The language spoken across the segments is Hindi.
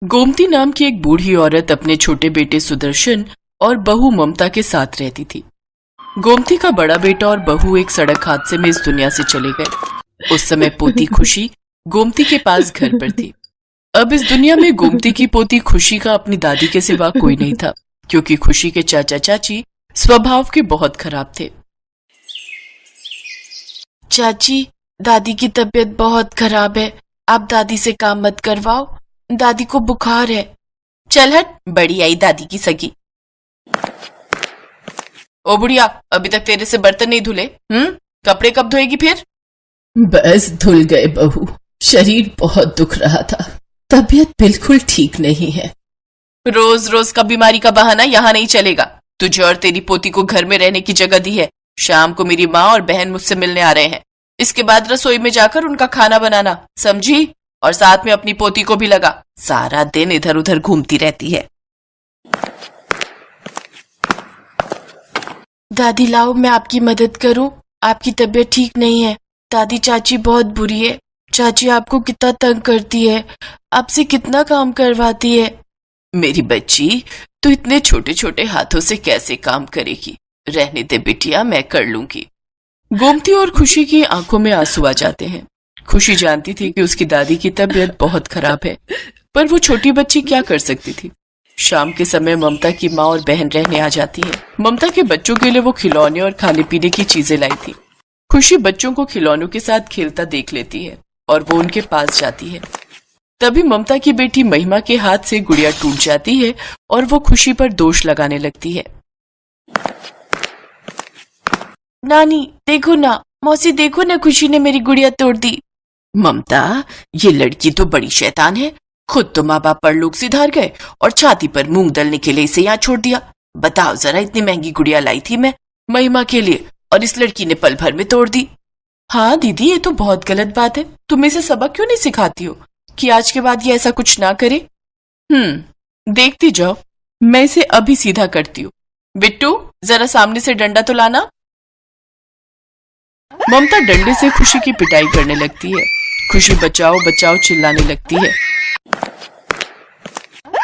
गोमती नाम की एक बूढ़ी औरत अपने छोटे बेटे सुदर्शन और बहू ममता के साथ रहती थी। गोमती का बड़ा बेटा और बहू एक सड़क हादसे में इस दुनिया से चले गए। उस समय पोती खुशी गोमती के पास घर पर थी। अब इस दुनिया में गोमती की पोती खुशी का अपनी दादी के सिवा कोई नहीं था, क्योंकि खुशी के चाचा चाची स्वभाव के बहुत खराब थे। चाची, दादी की तबीयत बहुत खराब है, आप दादी से काम मत करवाओ, दादी को बुखार है। चल हट, बड़ी आई दादी की सगी। ओ बुढ़िया, अभी तक तेरे से बर्तन नहीं धुले? कपड़े कब धोएगी फिर? बस धुल गए बहू, शरीर बहुत दुख रहा था, तबीयत बिल्कुल ठीक नहीं है। रोज रोज का बीमारी का बहाना यहाँ नहीं चलेगा। तुझे और तेरी पोती को घर में रहने की जगह दी है। शाम को मेरी माँ और बहन मुझसे मिलने आ रहे हैं। इसके बाद रसोई में जाकर उनका खाना बनाना, समझी? और साथ में अपनी पोती को भी लगा, सारा दिन इधर उधर घूमती रहती है। दादी लाओ, मैं आपकी मदद करूं, आपकी तबीयत ठीक नहीं है। दादी, चाची बहुत बुरी है। चाची आपको कितना तंग करती है, आपसे कितना काम करवाती है। मेरी बच्ची, तू इतने छोटे छोटे हाथों से कैसे काम करेगी? रहने दे बिटिया, मैं कर लूंगी। गोमती और खुशी की आंखों में आंसू आ जाते हैं। खुशी जानती थी कि उसकी दादी की तबीयत बहुत खराब है, पर वो छोटी बच्ची क्या कर सकती थी। शाम के समय ममता की माँ और बहन रहने आ जाती है। ममता के बच्चों के लिए वो खिलौने और खाने पीने की चीजें लाई थी। खुशी बच्चों को खिलौनों के साथ खेलता देख लेती है और वो उनके पास जाती है। तभी ममता की बेटी महिमा के हाथ से गुड़िया टूट जाती है और वो खुशी पर दोष लगाने लगती है। नानी देखो ना, मौसी देखो ना, खुशी ने मेरी गुड़िया तोड़ दी। ममता, ये लड़की तो बड़ी शैतान है। खुद तो माँ बाप परलोक सिधार गए और छाती पर मूंग दलने के लिए इसे यहाँ छोड़ दिया। बताओ जरा, इतनी महंगी गुड़िया लाई थी मैं महिमा के लिए और इस लड़की ने पल भर में तोड़ दी। हाँ दीदी, ये तो बहुत गलत बात है। तुम इसे सबक क्यों नहीं सिखाती हो कि आज के बाद ये ऐसा कुछ ना करे? देखती जाओ, मैं इसे अभी सीधा करती हूँ। बिट्टू, जरा सामने से डंडा तो लाना। ममता डंडे से खुशी की पिटाई करने लगती है। खुशी बचाओ बचाओ चिल्लाने लगती है।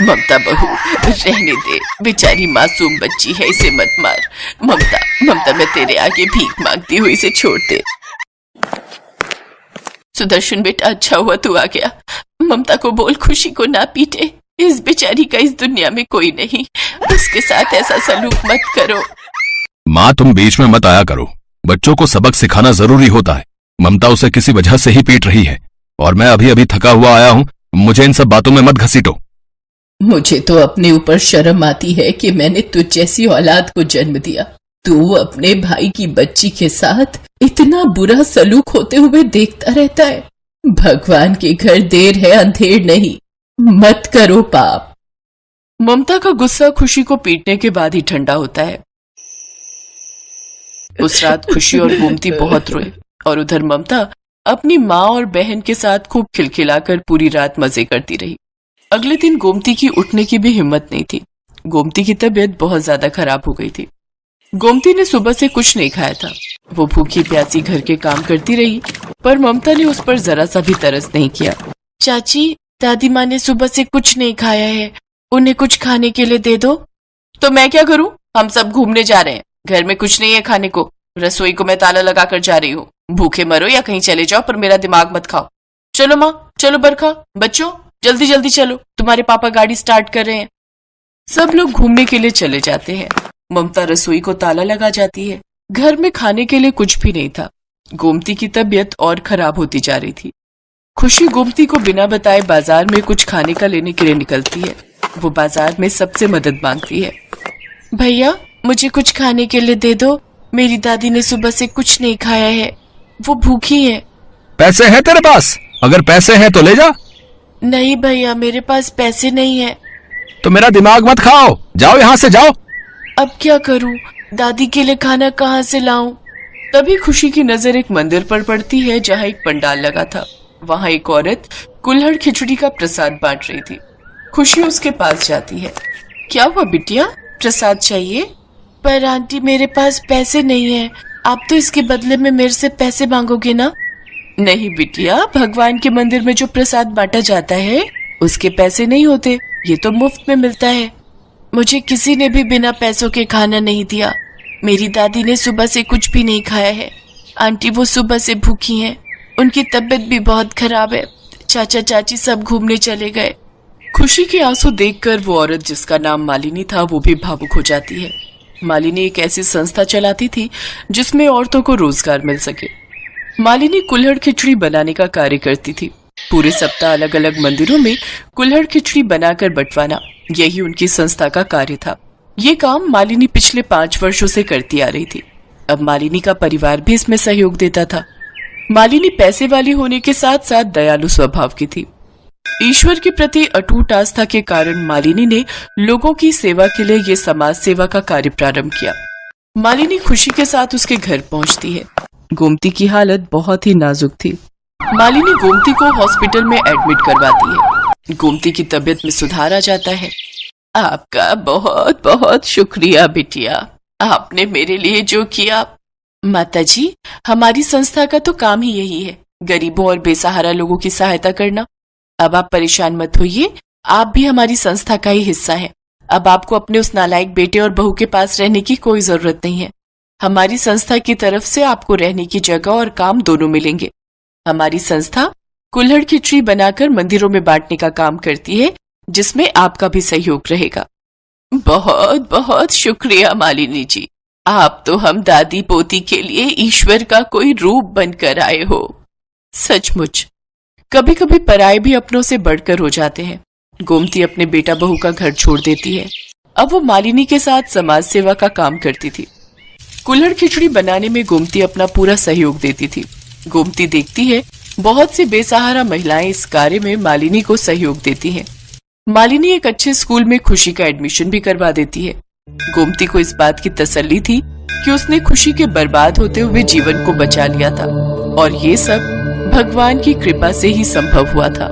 ममता बहू, रहने दे, बेचारी मासूम बच्ची है, इसे मत मार। ममता, ममता, मैं तेरे आगे भीख मांगती हूँ, इसे छोड़ दे। सुदर्शन बेटा, अच्छा हुआ तू आ गया। ममता को बोल खुशी को ना पीटे, इस बेचारी का इस दुनिया में कोई नहीं, उसके साथ ऐसा सलूक मत करो। माँ, तुम बीच में मत आया करो, बच्चों को सबक सिखाना जरूरी होता है। ममता उसे किसी वजह से ही पीट रही है और मैं अभी अभी थका हुआ आया हूँ, मुझे इन सब बातों में मत घसीटो। मुझे तो अपने ऊपर शर्म आती है कि मैंने तुझ जैसी औलाद को जन्म दिया। तू अपने भाई की बच्ची के साथ इतना बुरा सलूक होते हुए देखता रहता है। भगवान के घर देर है अंधेर नहीं, मत करो पाप। ममता का गुस्सा खुशी को पीटने के बाद ही ठंडा होता है। उस रात खुशी और गोमती बहुत रोए और उधर ममता अपनी माँ और बहन के साथ खूब खिलखिलाकर पूरी रात मजे करती रही। अगले दिन गोमती की उठने की भी हिम्मत नहीं थी। गोमती की तबीयत बहुत ज्यादा खराब हो गई थी। गोमती ने सुबह से कुछ नहीं खाया था। वो भूखी प्यासी घर के काम करती रही, पर ममता ने उस पर जरा सा भी तरस नहीं किया। चाची, दादी माँ ने सुबह से कुछ नहीं खाया है, उन्हें कुछ खाने के लिए दे दो। तो मैं क्या करूं? हम सब घूमने जा रहे हैं, घर में कुछ नहीं है खाने को। रसोई को मैं ताला लगा कर जा रही हूँ। भूखे मरो या कहीं चले जाओ, पर मेरा दिमाग मत खाओ। चलो माँ, चलो बरखा, बच्चों जल्दी जल्दी चलो, तुम्हारे पापा गाड़ी स्टार्ट कर रहे हैं। सब लोग घूमने के लिए चले जाते हैं। ममता रसोई को ताला लगा जाती है। घर में खाने के लिए कुछ भी नहीं था। गोमती की तबीयत और खराब होती जा रही थी। खुशी गोमती को बिना बताए बाजार में कुछ खाने का लेने के लिए निकलती है। वो बाजार में सबसे मदद मांगती है। भैया, मुझे कुछ खाने के लिए दे दो, मेरी दादी ने सुबह से कुछ नहीं खाया है, वो भूखी है। पैसे हैं तेरे पास? अगर पैसे हैं तो ले जा। नहीं भैया, मेरे पास पैसे नहीं है। तो मेरा दिमाग मत खाओ, जाओ यहाँ से जाओ। अब क्या करूं, दादी के लिए खाना कहाँ से लाऊं? तभी खुशी की नजर एक मंदिर पर पड़ती है जहाँ एक पंडाल लगा था। वहाँ एक औरत कुल्हड़ खिचड़ी का प्रसाद बांट रही थी। खुशी उसके पास जाती है। क्या हुआ बिटिया, प्रसाद चाहिए? पर आंटी, मेरे पास पैसे नहीं है, आप तो इसके बदले में मेरे से पैसे मांगोगे ना? नहीं बिटिया, भगवान के मंदिर में जो प्रसाद बांटा जाता है उसके पैसे नहीं होते, ये तो मुफ्त में मिलता है। मुझे किसी ने भी बिना पैसों के खाना नहीं दिया। मेरी दादी ने सुबह से कुछ भी नहीं खाया है। आंटी वो सुबह से भूखी हैं, उनकी तबीयत भी बहुत खराब है। चाचा चाची सब घूमने चले गए। खुशी के आंसू देखकर वो औरत जिसका नाम मालिनी था वो भी भावुक हो जाती है। मालिनी एक ऐसी संस्था चलाती थी जिसमें औरतों को रोजगार मिल सके। मालिनी कुल्हड़ खिचड़ी बनाने का कार्य करती थी। पूरे सप्ताह अलग अलग मंदिरों में कुल्हड़ खिचड़ी बनाकर बंटवाना, यही उनकी संस्था का कार्य था। ये काम मालिनी पिछले 5 वर्षों से करती आ रही थी। अब मालिनी का परिवार भी इसमें सहयोग देता था। मालिनी पैसे वाली होने के साथ साथ दयालु स्वभाव की थी। ईश्वर के प्रति अटूट आस्था के कारण मालिनी ने लोगों की सेवा के लिए ये समाज सेवा का कार्य प्रारंभ किया। मालिनी खुशी के साथ उसके घर पहुंचती है। गोमती की हालत बहुत ही नाजुक थी। मालिनी गोमती को हॉस्पिटल में एडमिट करवाती है। गोमती की तबीयत में सुधार आ जाता है। आपका बहुत बहुत शुक्रिया बिटिया, आपने मेरे लिए जो किया। माताजी, हमारी संस्था का तो काम ही यही है, गरीबों और बेसहारा लोगों की सहायता करना। अब आप परेशान मत होइए, आप भी हमारी संस्था का ही हिस्सा हैं। अब आपको अपने उस नालायक बेटे और बहू के पास रहने की कोई जरूरत नहीं है। हमारी संस्था की तरफ से आपको रहने की जगह और काम दोनों मिलेंगे। हमारी संस्था कुल्हड़ खिचड़ी बनाकर मंदिरों में बांटने का काम करती है, जिसमें आपका भी सहयोग रहेगा। बहुत बहुत शुक्रिया मालिनी जी, आप तो हम दादी पोती के लिए ईश्वर का कोई रूप बनकर आए हो। सचमुच कभी कभी पराये भी अपनों से बढ़कर हो जाते हैं। गोमती अपने बेटा बहू का घर छोड़ देती है। अब वो मालिनी के साथ समाज सेवा का काम करती थी। कुल्हड़ खिचड़ी बनाने में गोमती अपना पूरा सहयोग देती थी। गोमती देखती है बहुत सी बेसहारा महिलाएं इस कार्य में मालिनी को सहयोग देती हैं। मालिनी एक अच्छे स्कूल में खुशी का एडमिशन भी करवा देती है। गोमती को इस बात की तसल्ली थी कि उसने खुशी के बर्बाद होते हुए जीवन को बचा लिया था और ये सब भगवान की कृपा से ही संभव हुआ था।